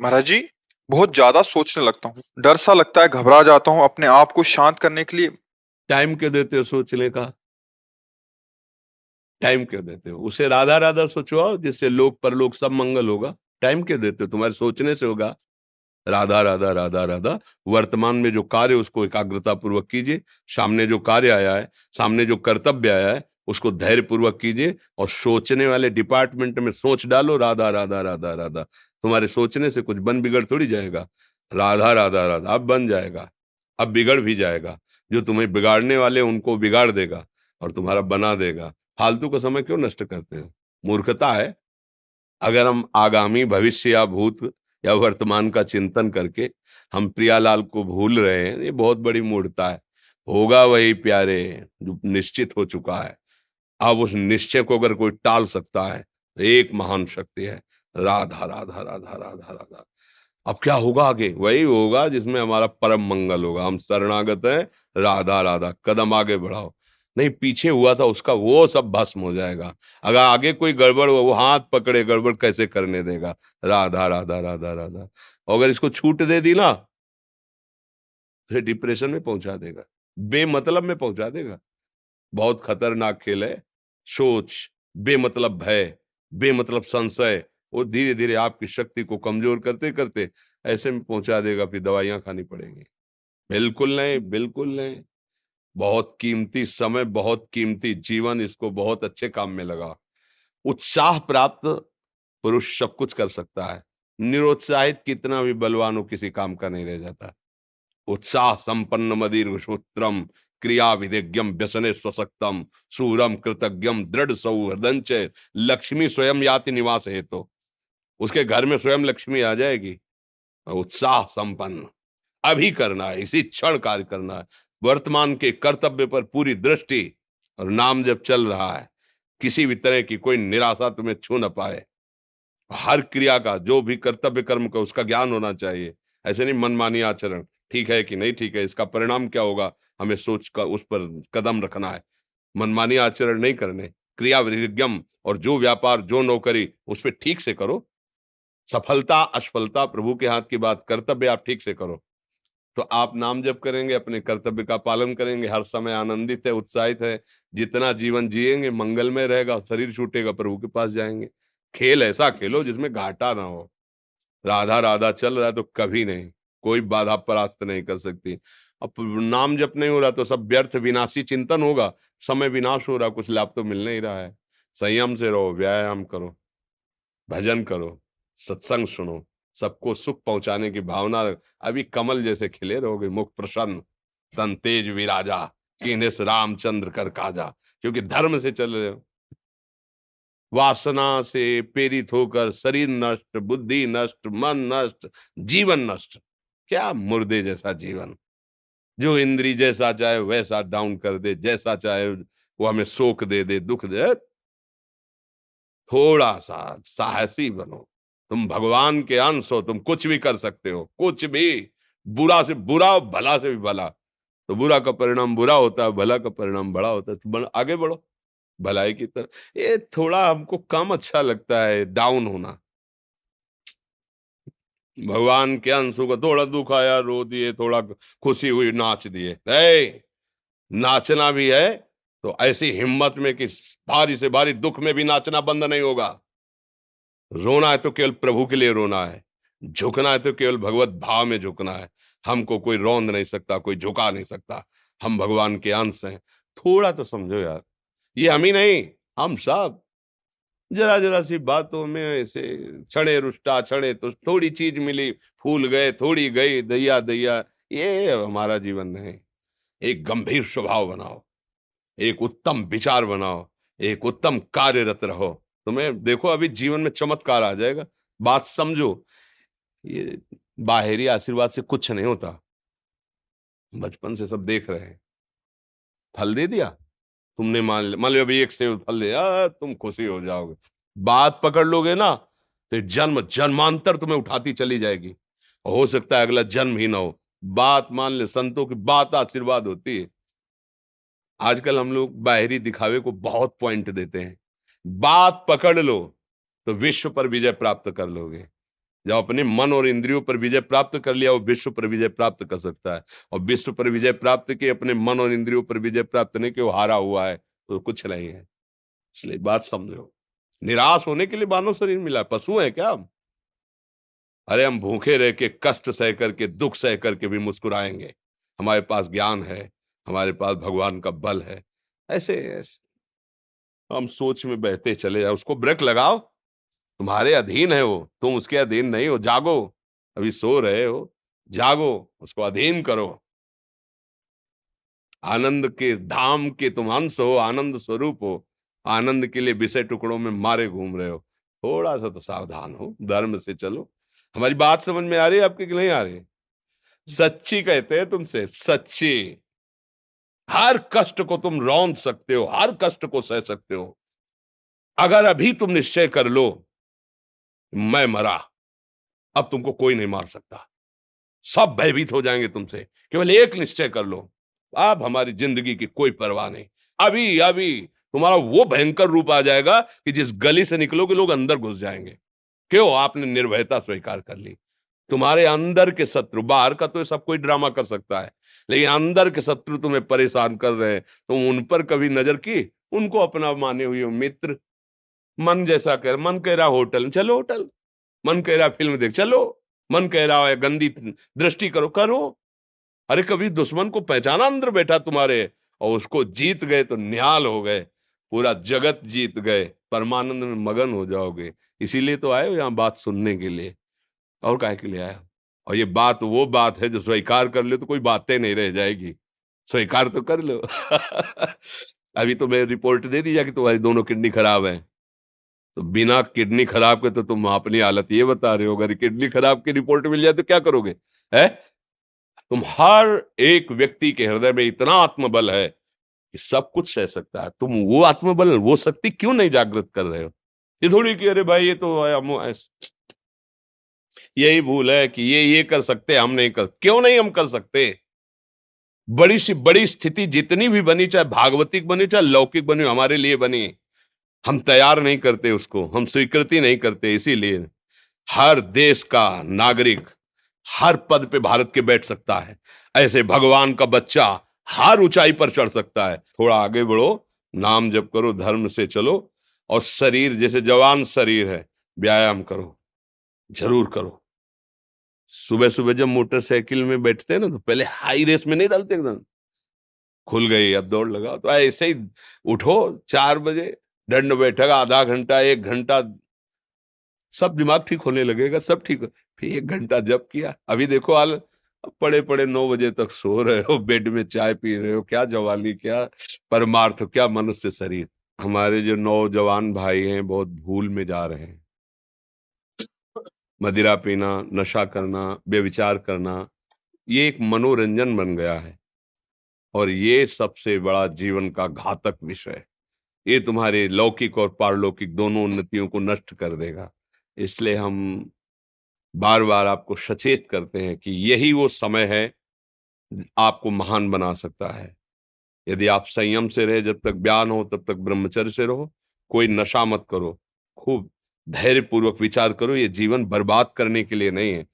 महाराज जी, बहुत ज्यादा सोचने लगता हूँ। डर सा लगता है, घबरा जाता हूँ। अपने आप को शांत करने के लिए टाइम क्यों देते हो सोचने का? टाइम क्यों देते हो? उसे राधा राधा सोचवाओ, जिससे लोक परलोक सब मंगल होगा। टाइम क्यों देते हो? तुम्हारे सोचने से होगा। राधा राधा राधा राधा। वर्तमान में जो कार्य उसको एकाग्रता पूर्वक कीजिए। सामने जो कार्य आया है, सामने जो कर्तव्य आया है, उसको धैर्य पूर्वक कीजिए। और सोचने वाले डिपार्टमेंट में सोच डालो राधा राधा राधा राधा। तुम्हारे सोचने से कुछ बन बिगड़ थोड़ी जाएगा। राधा राधा राधा अब बन जाएगा। अब बिगड़ भी जाएगा। जो तुम्हें बिगाड़ने वाले उनको बिगाड़ देगा और तुम्हारा बना देगा। फालतू का समय क्यों नष्ट करते हो? मूर्खता है। अगर हम आगामी भविष्य या भूत या वर्तमान का चिंतन करके हम प्रियालाल को भूल रहे हैं, ये बहुत बड़ी मूर्खता है। होगा वही प्यारे जो निश्चित हो चुका है। अब उस निश्चय को अगर कोई टाल सकता है तो एक महान शक्ति है, राधा राधा राधा राधा राधा। अब क्या होगा आगे? वही होगा जिसमें हमारा परम मंगल होगा। हम शरणागत हैं, राधा राधा। कदम आगे बढ़ाओ। नहीं, पीछे हुआ था उसका वो सब भस्म हो जाएगा। अगर आगे कोई गड़बड़ हो, वो हाथ पकड़े गड़बड़ कैसे करने देगा? राधा राधा राधा राधा। और अगर इसको छूट दे दी ना, फिर डिप्रेशन में पहुंचा देगा, बेमतलब में पहुंचा देगा। बहुत खतरनाक खेल है। सोच, बेमतलब भय, बेमतलब संशय, वो धीरे धीरे आपकी शक्ति को कमजोर करते करते ऐसे में पहुंचा देगा, फिर दवाइयां खानी पड़ेंगी। बिल्कुल नहीं, बिल्कुल नहीं। बहुत कीमती समय, बहुत कीमती जीवन, इसको बहुत अच्छे काम में लगा। उत्साह प्राप्त पुरुष सब कुछ कर सकता है। निरुत्साहित कितना भी बलवान हो, किसी काम का नहीं रह जाता। उत्साह संपन्न मदीर सूत्रम, क्रिया विधिज्ञम व्यसने स्वसक्तम, सूरम कृतज्ञम दृढ़ सौहृदंच, लक्ष्मी स्वयं याति निवास हेतु। उसके घर में स्वयं लक्ष्मी आ जाएगी। उत्साह संपन्न अभी करना है, इसी क्षण कार्य करना है। वर्तमान के कर्तव्य पर पूरी दृष्टि। और नाम जब चल रहा है, किसी भी तरह की कोई निराशा तुम्हें छू न पाए। हर क्रिया का, जो भी कर्तव्य कर्म का, उसका ज्ञान होना चाहिए। ऐसे नहीं मनमानी आचरण, ठीक है कि नहीं ठीक है, इसका परिणाम क्या होगा, हमें सोच कर उस पर कदम रखना है। मनमानी आचरण नहीं करने। क्रिया विधिज्ञम, और जो व्यापार जो नौकरी उस पर ठीक से करो। सफलता असफलता प्रभु के हाथ की बात, कर्तव्य आप ठीक से करो तो आप नाम जप करेंगे, अपने कर्तव्य का पालन करेंगे, हर समय आनंदित है, उत्साहित है। जितना जीवन जिएंगे मंगलमय रहेगा। शरीर छूटेगा, प्रभु के पास जाएंगे। खेल ऐसा खेलो जिसमें घाटा ना हो। राधा राधा चल रहा है तो कभी नहीं, कोई बाधा परास्त नहीं कर सकती। अब नाम जप नहीं हो रहा तो सब व्यर्थ विनाशी चिंतन होगा। समय विनाश हो रहा, कुछ लाभ तो मिल नहीं रहा है। संयम से रहो, व्यायाम करो, भजन करो, सत्संग सुनो, सबको सुख पहुंचाने की भावना अभी कमल जैसे खिले रहोगे, मुख प्रसन्न, तन तेज विराजा, कीन्हे से रामचंद्र कर काजा। क्योंकि धर्म से चल रहे हो। वासना से प्रेरित होकर शरीर नष्ट, बुद्धि नष्ट, मन नष्ट, जीवन नष्ट। क्या मुर्दे जैसा जीवन, जो इंद्री जैसा चाहे वैसा डाउन कर दे, जैसा चाहे वो हमें शोक दे दे, दुख दे। थोड़ा सा साहसी बनो। तुम भगवान के अंश हो, तुम कुछ भी कर सकते हो, कुछ भी। बुरा से बुरा, भला से भी भला। तो बुरा का परिणाम बुरा होता है, भला का परिणाम बड़ा होता है। तो आगे बढ़ो भलाई की तरफ। ये थोड़ा हमको कम अच्छा लगता है डाउन होना। भगवान के अंशों का थोड़ा दुख आया रो दिए, थोड़ा खुशी हुई नाच दिए। नहीं, नाचना भी है तो ऐसी हिम्मत में कि भारी से भारी दुख में भी नाचना बंद नहीं होगा। रोना है तो केवल प्रभु के लिए रोना है। झुकना है तो केवल भगवत भाव में झुकना है। हमको कोई रौंद नहीं सकता, कोई झुका नहीं सकता। हम भगवान के अंश हैं। थोड़ा तो समझो यार। ये हम ही नहीं, हम सब जरा जरा सी बातों में ऐसे क्षणे रुष्टा क्षणे तो थोड़ी चीज मिली, फूल गए, थोड़ी गई, दैया दैया। ये हमारा जीवन नहीं। एक गंभीर स्वभाव बनाओ, एक उत्तम विचार बनाओ, एक उत्तम कार्यरत रहो। तुम्हें देखो अभी जीवन में चमत्कार आ जाएगा। बात समझो। ये बाहरी आशीर्वाद से कुछ नहीं होता। बचपन से सब देख रहे हैं। फल दे दिया, तुमने मान लिया अभी एक सेब फल दिया, तुम खुशी हो जाओगे। बात पकड़ लोगे ना तो जन्म जन्मांतर तुम्हें उठाती चली जाएगी। हो सकता है अगला जन्म ही ना हो। बात मान ले, संतों की बात आशीर्वाद होती है। आजकल हम लोग बाहरी दिखावे को बहुत पॉइंट देते हैं। बात पकड़ लो तो विश्व पर विजय प्राप्त कर लोगे। जब अपने मन और इंद्रियों पर विजय प्राप्त कर लिया, वो विश्व पर विजय प्राप्त कर सकता है। और विश्व पर विजय प्राप्त किए, अपने मन और इंद्रियों पर विजय प्राप्त नहीं कि वो हारा हुआ है, तो कुछ नहीं है। इसलिए बात समझो, निराश होने के लिए मानव शरीर मिला, पशु है क्या हम? अरे हम भूखे रह के, कष्ट सह करके, दुख सह करके भी मुस्कुराएंगे। हमारे पास ज्ञान है, हमारे पास भगवान का बल है। ऐसे हम सोच में बहते चले जाओ, उसको ब्रेक लगाओ। तुम्हारे अधीन है वो, तुम उसके अधीन नहीं हो। जागो, अभी सो रहे हो, जागो, उसको अधीन करो। आनंद के धाम के तुम अंश हो, आनंद स्वरूप हो। आनंद के लिए विषय टुकड़ों में मारे घूम रहे हो। थोड़ा सा तो सावधान हो, धर्म से चलो। हमारी बात समझ में आ रही है आपकी कि नहीं आ रही? सच्ची कहते हैं तुमसे, सच्ची। हर कष्ट को तुम रौंद सकते हो, हर कष्ट को सह सकते हो, अगर अभी तुम निश्चय कर लो, मैं मरा, अब तुमको कोई नहीं मार सकता। सब भयभीत हो जाएंगे तुमसे। केवल एक निश्चय कर लो, अब हमारी जिंदगी की कोई परवाह नहीं। अभी अभी तुम्हारा वो भयंकर रूप आ जाएगा कि जिस गली से निकलोगे लोग अंदर घुस जाएंगे। क्यों? आपने निर्भयता स्वीकार कर ली। तुम्हारे अंदर के शत्रु, बाहर का तो सब कोई ड्रामा कर सकता है, लेकिन अंदर के शत्रु तुम्हें परेशान कर रहे हैं, तुम उन पर कभी नजर की? उनको अपना माने हुए हो मित्र। मन जैसा कर, मन कह रहा होटल चलो, होटल। मन कह रहा फिल्म देख चलो। मन कह रहा है गंदी दृष्टि करो, करो। अरे कभी दुश्मन को पहचाना अंदर बैठा तुम्हारे, और उसको जीत गए तो निहाल हो गए, पूरा जगत जीत गए, परमानंद में मगन हो जाओगे। इसीलिए तो आए हो यहाँ बात सुनने के लिए, और काहे के लिए आए हो? और ये बात वो बात है जो स्वीकार कर ले तो कोई बातें नहीं रह जाएगी। स्वीकार तो कर लो। अभी तो मैं रिपोर्ट दे दी जा कि तुम्हारी दोनों किडनी खराब है, तो बिना किडनी खराब के तो तुम अपनी हालत ये बता रहे हो, अगर किडनी खराब की रिपोर्ट मिल जाए तो क्या करोगे? है? तुम हर एक व्यक्ति के हृदय में इतना आत्मबल है कि सब कुछ सह सकता है। तुम वो आत्मबल, वो शक्ति क्यों नहीं जागृत कर रहे हो? ये थोड़ी कि अरे भाई ये तो यही भूल है कि ये कर सकते, हम नहीं कर। क्यों नहीं हम कर सकते? बड़ी सी बड़ी स्थिति जितनी भी बनी, चाहे भागवतिक बनी चाहे लौकिक बनी, हमारे लिए बनी, हम तैयार नहीं करते उसको, हम स्वीकृति नहीं करते। इसीलिए हर देश का नागरिक हर पद पे भारत के बैठ सकता है, ऐसे भगवान का बच्चा हर ऊंचाई पर चढ़ सकता है। थोड़ा आगे बढ़ो, नाम जप करो, धर्म से चलो, और शरीर जैसे जवान शरीर है, व्यायाम करो, जरूर करो। सुबह सुबह जब मोटरसाइकिल में बैठते हैं ना, तो पहले हाई रेस में नहीं डालते, एकदम खुल गई अब दौड़ लगाओ, तो ऐसे ही उठो 4 बजे, दंड बैठक आधा घंटा 1 घंटा, सब दिमाग ठीक होने लगेगा, सब ठीक फिर 1 घंटा जब किया। अभी देखो हाल, पड़े पड़े 9 बजे तक सो रहे हो, बेड में चाय पी रहे हो। क्या जवानी, क्या परमार्थ, क्या मनुष्य शरीर। हमारे जो नौजवान भाई हैं बहुत भूल में जा रहे हैं। मदिरा पीना, नशा करना, व्यभिचार करना, ये एक मनोरंजन बन गया है, और ये सबसे बड़ा जीवन का घातक विषय है। ये तुम्हारे लौकिक और पारलौकिक दोनों उन्नतियों को नष्ट कर देगा। इसलिए हम बार बार आपको सचेत करते हैं कि यही वो समय है आपको महान बना सकता है। यदि आप संयम से रहे, जब तक ज्ञान हो तब तक ब्रह्मचर्य से रहो, कोई नशा मत करो, खूब धैर्य पूर्वक विचार करो। ये जीवन बर्बाद करने के लिए नहीं है,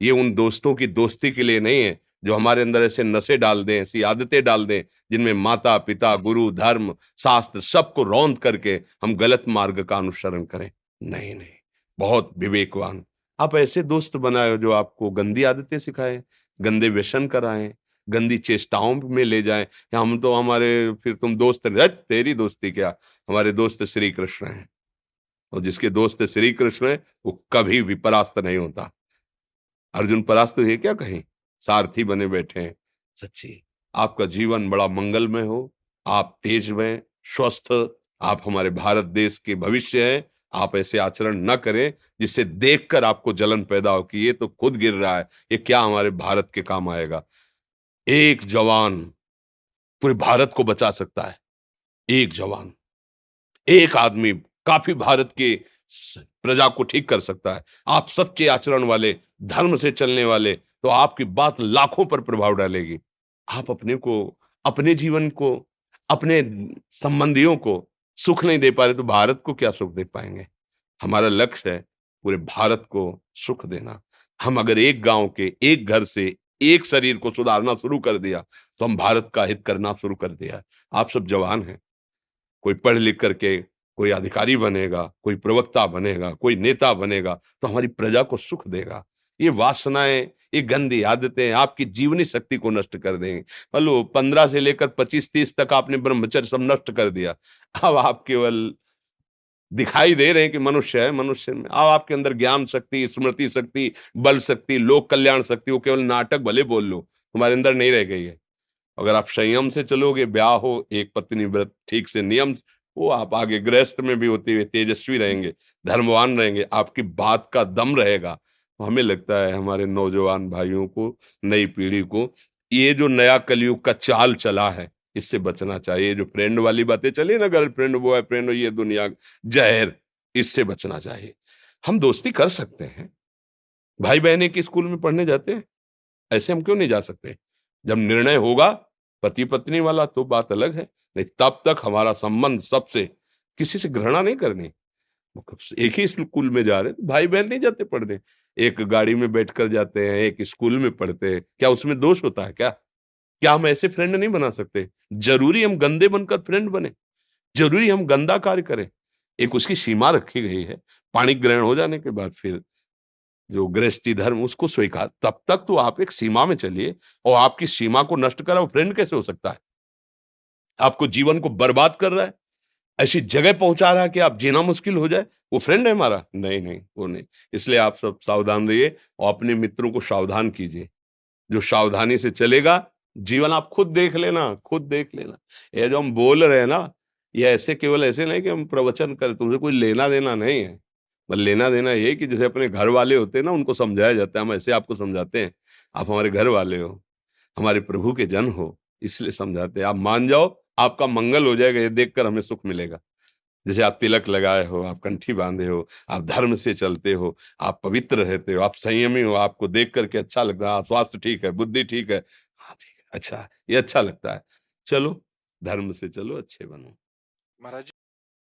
ये उन दोस्तों की दोस्ती के लिए नहीं है जो हमारे अंदर ऐसे नशे डाल दें, ऐसी आदतें डाल दें जिनमें माता पिता, गुरु, धर्म, शास्त्र सबको रौंद करके हम गलत मार्ग का अनुसरण करें। नहीं नहीं, बहुत विवेकवान। आप ऐसे दोस्त बनाए जो आपको गंदी आदतें सिखाएं, गंदे व्यसन कराएं, गंदी चेष्टाओं में ले जाएं। या हम तो हमारे, फिर तुम दोस्त नहीं, हट, तेरी दोस्ती क्या, हमारे दोस्त श्री कृष्ण हैं, और जिसके दोस्त श्री कृष्ण है वो कभी भी परास्त नहीं होता। अर्जुन परास्त है क्या कहीं? सारथी बने बैठे हैं। सच्ची आपका जीवन बड़ा मंगलमय हो, आप तेजमय, स्वस्थ, आप हमारे भारत देश के भविष्य हैं। आप ऐसे आचरण न करें जिससे देखकर आपको जलन पैदा हो कि ये तो खुद गिर रहा है, ये क्या हमारे भारत के काम आएगा। एक जवान पूरे भारत को बचा सकता है। एक जवान, एक आदमी काफी भारत के प्रजा को ठीक कर सकता है। आप सच्चे आचरण वाले, धर्म से चलने वाले, तो आपकी बात लाखों पर प्रभाव डालेगी। आप अपने को, अपने जीवन को, अपने संबंधियों को सुख नहीं दे पा रहे तो भारत को क्या सुख दे पाएंगे? हमारा लक्ष्य है पूरे भारत को सुख देना। हम अगर एक गांव के एक घर से एक शरीर को सुधारना शुरू कर दिया तो हम भारत का हित करना शुरू कर दिया। आप सब जवान हैं, कोई पढ़ लिख करके कोई अधिकारी बनेगा, कोई प्रवक्ता बनेगा, कोई नेता बनेगा तो हमारी प्रजा को सुख देगा। ये वासनाएं, ये गंदी आदतें आपकी जीवनी शक्ति को नष्ट कर देंगे। मान लो 15 से लेकर 25-30 तक आपने ब्रह्मचर्य सब नष्ट कर दिया। अब आप केवल दिखाई दे रहे हैं कि मनुष्य है, मनुष्य में अब आपके अंदर ज्ञान शक्ति, स्मृति शक्ति, बल शक्ति, लोक कल्याण शक्ति, वो केवल नाटक भले बोल लो, तुम्हारे अंदर नहीं रह गई है। अगर आप संयम से चलोगे, ब्याह हो, एक पत्नी व्रत ठीक से नियम, वो आप आगे गृहस्थ में भी होते हुए तेजस्वी रहेंगे, धर्मवान रहेंगे, आपकी बात का दम रहेगा। तो हमें लगता है हमारे नौजवान भाइयों को, नई पीढ़ी को, ये जो नया कलयुग का चाल चला है, इससे बचना चाहिए। जो फ्रेंड वाली बातें चली ना, गर्लफ्रेंड, बॉयफ्रेंड, ये दुनिया जहर, इससे बचना चाहिए। हम दोस्ती कर सकते हैं, भाई बहन एक ही स्कूल में पढ़ने जाते हैं, ऐसे हम क्यों नहीं जा सकते? जब निर्णय होगा पति पत्नी वाला तो बात अलग है, नहीं तब तक हमारा संबंध सबसे, किसी से घृणा नहीं करनी। एक ही स्कूल में जा रहे हैं तो भाई बहन नहीं जाते पढ़ने, एक गाड़ी में बैठकर जाते हैं, एक स्कूल में पढ़ते हैं, क्या उसमें दोष होता है क्या? क्या हम ऐसे फ्रेंड नहीं बना सकते? जरूरी हम गंदे बनकर फ्रेंड बने? जरूरी हम गंदा कार्य करें? एक उसकी सीमा रखी गई है। पाणी ग्रहण हो जाने के बाद फिर जो गृहस्थी धर्म उसको स्वीकार, तब तक तो आप एक सीमा में चलिए, और आपकी सीमा को नष्ट करा वो फ्रेंड कैसे हो सकता है? आपको जीवन को बर्बाद कर रहा है, ऐसी जगह पहुंचा रहा है कि आप जीना मुश्किल हो जाए, वो फ्रेंड है हमारा? नहीं नहीं, वो नहीं। इसलिए आप सब सावधान रहिए और अपने मित्रों को सावधान कीजिए। जो सावधानी से चलेगा, जीवन आप खुद देख लेना, खुद देख लेना। ये जो हम बोल रहे हैं ना, ये ऐसे केवल ऐसे नहीं कि हम प्रवचन करें, तुमसे कोई लेना देना नहीं है। पर लेना देना ये कि जैसे अपने घर वाले होते हैं ना, उनको समझाया जाता है, हम ऐसे आपको समझाते हैं। आप हमारे घर वाले हो, हमारे प्रभु के जन हो, इसलिए समझाते हैं। आप मान जाओ, आपका मंगल हो जाएगा, ये देखकर हमें सुख मिलेगा। जैसे आप तिलक लगाए हो, आप कंठी बांधे हो, आप धर्म से चलते हो, आप पवित्र रहते हो, आप संयमी हो, आपको देख करके अच्छा लगता है, हाँ, स्वास्थ्य ठीक है, बुद्धि ठीक है, हाँ ठीक है, अच्छा, ये अच्छा लगता है। चलो, धर्म से चलो, अच्छे बनो। महाराज